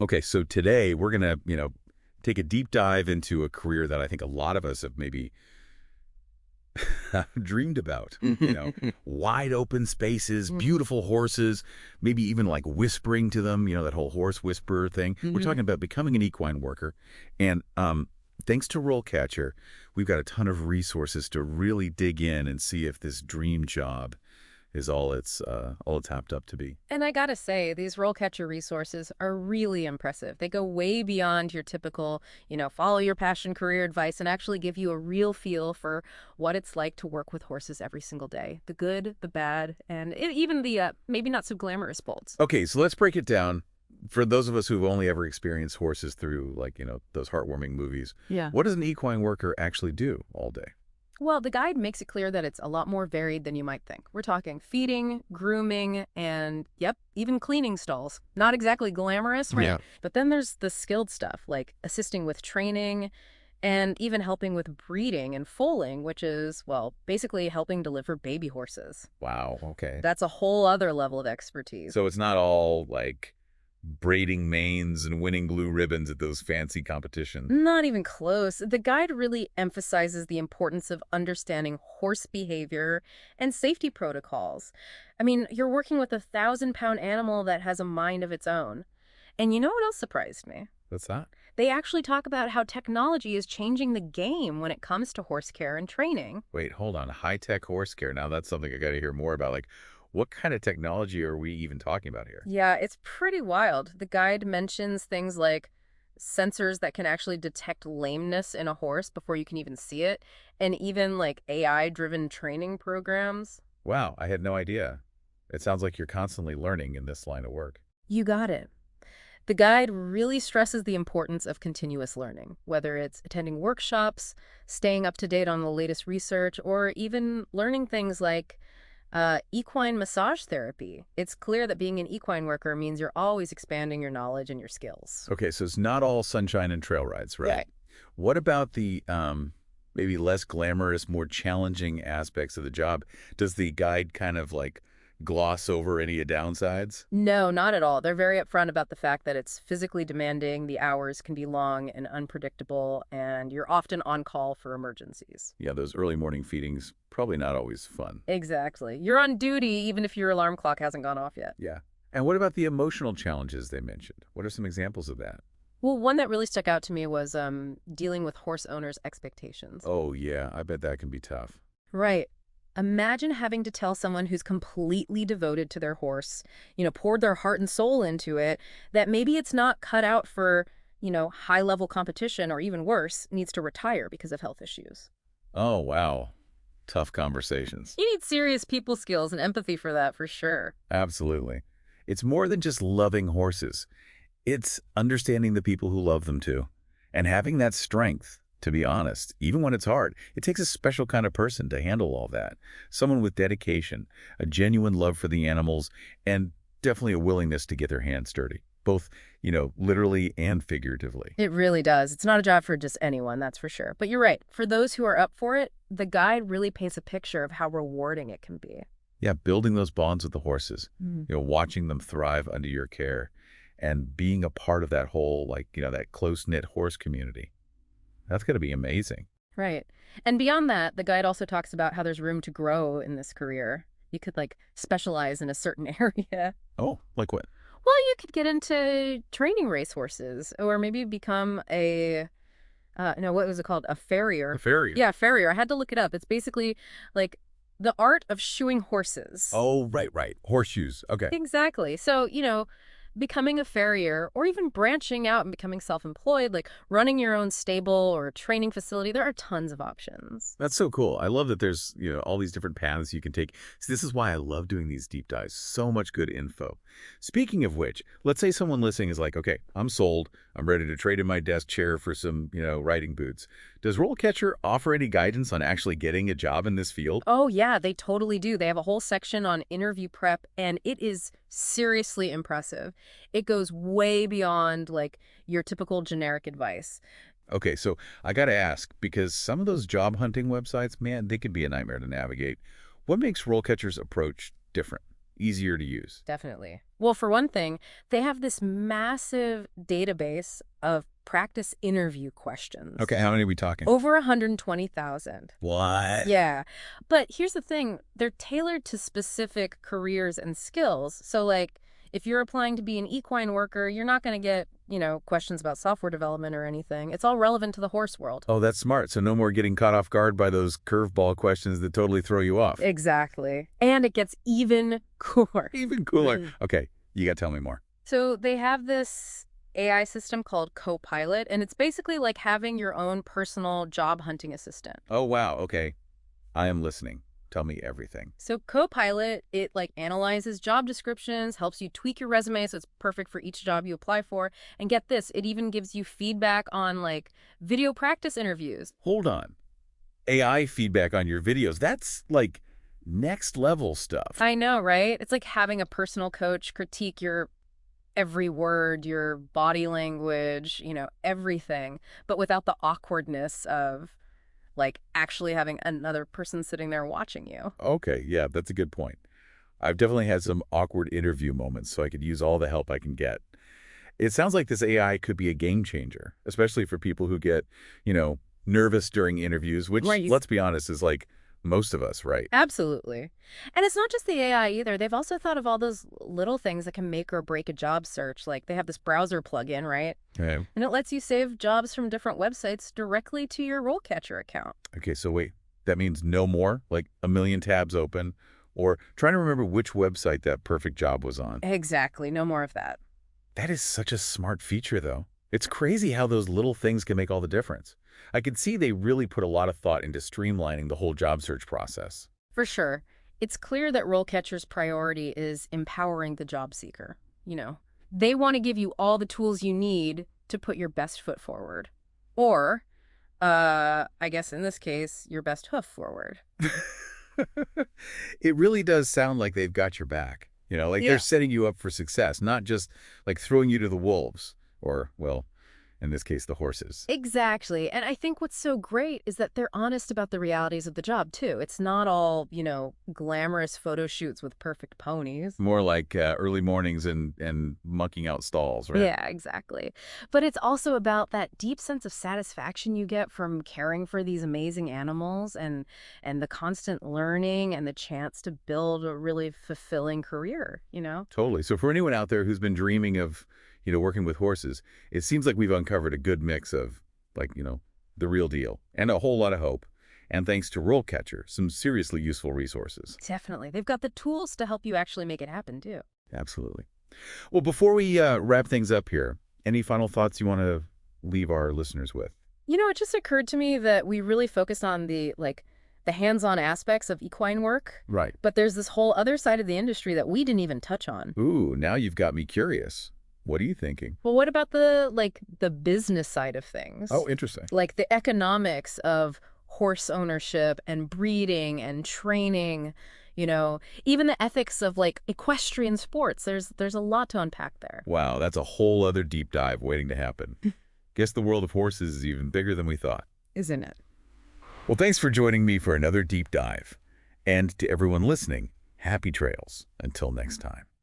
Okay, so today we're going to, take a deep dive into a career that I think a lot of us have maybe dreamed about. Wide open spaces, Mhm. beautiful horses, maybe even like whispering to them, that whole horse whisperer thing. We're Mhm. talking about becoming an equine worker. And thanks to RoleCatcher, we've got a ton of resources to really dig in and see if this dream job is all it's hopped up to be. And I gotta say, these RoleCatcher resources are really impressive. They go way beyond your typical, follow your passion career advice and actually give you a real feel for what it's like to work with horses every single day. The good, the bad, and even the maybe not so glamorous bolts. Okay, so let's break it down. For those of us who've only ever experienced horses through, like, those heartwarming movies, Yeah. what does an equine worker actually do all day? Well, the guide makes it clear that it's a lot more varied than you might think. We're talking feeding, grooming, and, yep, even cleaning stalls. Not exactly glamorous, right? Yeah. But then there's the skilled stuff, like assisting with training and even helping with breeding and foaling, which is, well, basically helping deliver baby horses. Wow, okay. That's a whole other level of expertise. So it's not all, like, braiding manes and winning blue ribbons at those fancy competitions. Not even close. The guide really emphasizes the importance of understanding horse behavior and safety protocols. I mean, you're working with a 1,000-pound animal that has a mind of its own. And you know what else surprised me? That's that. They actually talk about how technology is changing the game when it comes to horse care and training. Wait, hold on. High-tech horse care. Now that's something I got to hear more about. Like, what kind of technology are we even talking about here? Yeah, it's pretty wild. The guide mentions things like sensors that can actually detect lameness in a horse before you can even see it, and even like AI-driven training programs. Wow, I had no idea. It sounds like you're constantly learning in this line of work. You got it. The guide really stresses the importance of continuous learning, whether it's attending workshops, staying up to date on the latest research, or even learning things like equine massage therapy. It's clear that being an equine worker means you're always expanding your knowledge and your skills. Okay, so it's not all sunshine and trail rides, right? What about the maybe less glamorous, more challenging aspects of the job? Does the guide kind of like gloss over any downsides? No, not at all. They're very upfront about the fact that it's physically demanding, the hours can be long and unpredictable, and you're often on call for emergencies. Yeah, those early morning feedings, probably not always fun. Exactly. You're on duty even if your alarm clock hasn't gone off yet. Yeah. And what about the emotional challenges they mentioned? What are some examples of that? Well, one that really stuck out to me was dealing with horse owners' expectations. Oh, yeah, I bet that can be tough. Right. Imagine having to tell someone who's completely devoted to their horse, poured their heart and soul into it, that maybe it's not cut out for, high-level competition or even worse, needs to retire because of health issues. Oh, wow. Tough conversations. You need serious people skills and empathy for that, for sure. Absolutely. It's more than just loving horses. It's understanding the people who love them too. And having that strength, to be honest, even when it's hard. It takes a special kind of person to handle all that. Someone with dedication, a genuine love for the animals, and definitely a willingness to get their hands dirty. Both, literally and figuratively. It really does. It's not a job for just anyone, that's for sure. But you're right. For those who are up for it, the guide really paints a picture of how rewarding it can be. Yeah, building those bonds with the horses, Mhm. watching them thrive under your care and being a part of that whole, like, that close-knit horse community. That's going to be amazing. Right. And beyond that, the guide also talks about how there's room to grow in this career. You could like specialize in a certain area. Oh, like what? Well, you could get into training racehorses or maybe become a, no, what was it called? A A farrier. farrier. Yeah, farrier. I had to look it up. It's basically like the art of shoeing horses. Oh, right, right. Horseshoes. Okay. Exactly. So, becoming a farrier or even branching out and becoming self-employed, like running your own stable or training facility, there are tons of options. That's so cool. I love that there's, all these different paths you can take. See, this is why I love doing these deep dives. So much good info. Speaking of which, let's say someone listening is like, okay, I'm sold. I'm ready to trade in my desk chair for some, riding boots. Does RoleCatcher offer any guidance on actually getting a job in this field? Oh, yeah, they totally do. They have a whole section on interview prep, and it is seriously impressive. It goes way beyond like your typical generic advice. Okay, so I got to ask, because some of those job hunting websites, man, they can be a nightmare to navigate. What makes RoleCatcher's approach different? easier to use. Definitely. Well, for one thing, they have this massive database of practice interview questions. Okay, how many are we talking? Over 120,000. What? Yeah. But here's the thing. They're tailored to specific careers and skills. So, like, if you're applying to be an equine worker, you're not going to get, questions about software development or anything. It's all relevant to the horse world. Oh, that's smart. So no more getting caught off guard by those curveball questions that totally throw you off. Exactly. And it gets even cooler. Even cooler. Okay, you got to tell me more. So they have this AI system called Copilot, and it's basically like having your own personal job hunting assistant. Oh, wow. Okay. I am listening. Tell me everything. So Copilot, it like analyzes job descriptions, helps you tweak your resume so it's perfect for each job you apply for. And get this, it even gives you feedback on like video practice interviews. Hold on. AI feedback on your videos. That's like next level stuff. I know, right? It's like having a personal coach critique your every word, your body language, everything, but without the awkwardness of like actually having another person sitting there watching you. Okay, yeah, that's a good point. I've definitely had some awkward interview moments, so I could use all the help I can get. It sounds like this AI could be a game changer, especially for people who get, nervous during interviews, which, Right. let's be honest, is like most of us, right? Absolutely. And it's not just the AI either. They've also thought of all those little things that can make or break a job search. Like they have this browser plugin, right? Okay. And it lets you save jobs from different websites directly to your RoleCatcher account. Okay, so wait, that means no more, like a million tabs open, or trying to remember which website that perfect job was on. Exactly. No more of that. That is such a smart feature, though. It's crazy how those little things can make all the difference. I could see they really put a lot of thought into streamlining the whole job search process. For sure. It's clear that RoleCatcher's priority is empowering the job seeker. They want to give you all the tools you need to put your best foot forward. Or, I guess in this case, your best hoof forward. It really does sound like they've got your back. Like Yeah. they're setting you up for success, not just like throwing you to the wolves or, well, in this case, the horses. Exactly. And I think what's so great is that they're honest about the realities of the job, too. It's not all, glamorous photo shoots with perfect ponies. More like early mornings and mucking out stalls, right? Yeah, exactly. But it's also about that deep sense of satisfaction you get from caring for these amazing animals and the constant learning and the chance to build a really fulfilling career. Totally. So for anyone out there who's been dreaming of, working with horses, it seems like we've uncovered a good mix of, like, the real deal and a whole lot of hope. And thanks to RoleCatcher, some seriously useful resources. Definitely. They've got the tools to help you actually make it happen, too. Absolutely. Well, before we wrap things up here, any final thoughts you want to leave our listeners with? It just occurred to me that we really focused on the hands-on aspects of equine work, Right. but there's this whole other side of the industry that we didn't even touch on. Ooh, now you've got me curious. What are you thinking? Well, what about the business side of things? Oh, interesting. Like the economics of horse ownership and breeding and training, even the ethics of like equestrian sports. There's a lot to unpack there. Wow, that's a whole other deep dive waiting to happen. Guess the world of horses is even bigger than we thought. Isn't it? Well, thanks for joining me for another deep dive. And to everyone listening, happy trails. Until next time.